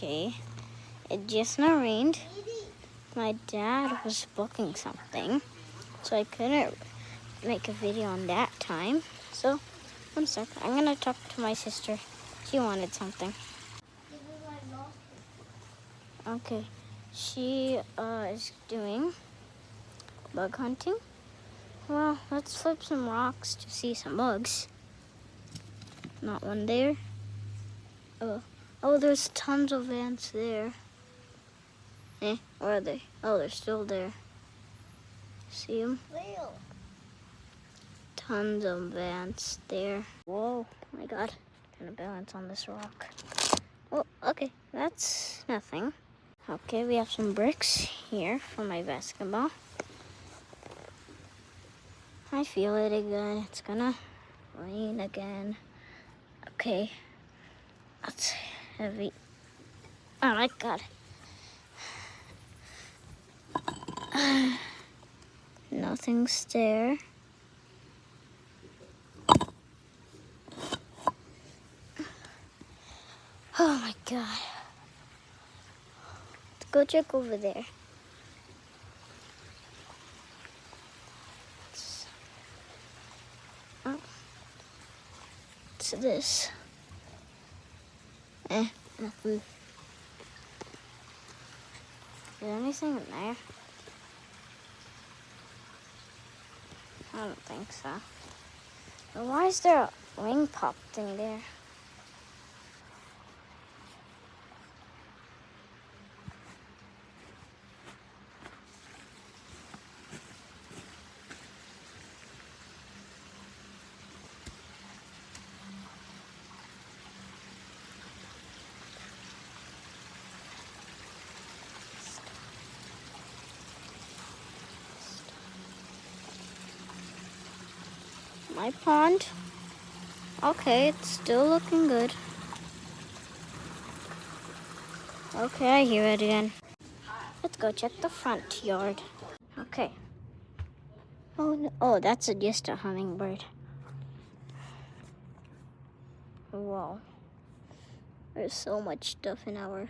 Okay, it just now rained. My dad was booking something, so I couldn't make a video on that time. So, one sec, I'm gonna talk to my sister. She wanted something. Okay, she is doing bug hunting. Well, let's flip some rocks to see some bugs. Not one there. Oh, there's tons of ants there. Where are they? Oh, they're still there. See them? Tons of ants there. Whoa, my God. I'm gonna balance on this rock. Oh, okay, that's nothing. Okay, we have some bricks here for my basketball. I feel it again. It's gonna rain again. Okay, that's heavy. Oh my God. Nothing's there. Oh my God. Let's go check over there. What's this? Nothing. Is there anything in there? I don't think so. But why is there a wing pop thing there? My pond. Okay, it's still looking good. Okay, I hear it again. Let's go check the front yard. Okay. Oh, no. Oh, that's just a hummingbird. Wow. There's so much stuff in our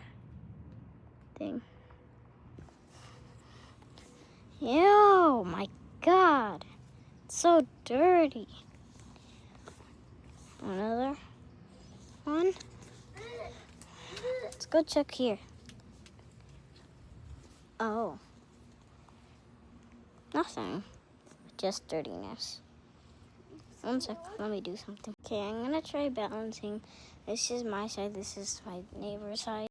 thing. Ew, my God. It's so dirty. Another one. Let's go check here. Oh. Nothing. Just dirtiness. One sec, let me do something. Okay, I'm gonna try balancing. This is my side, this is my neighbor's side.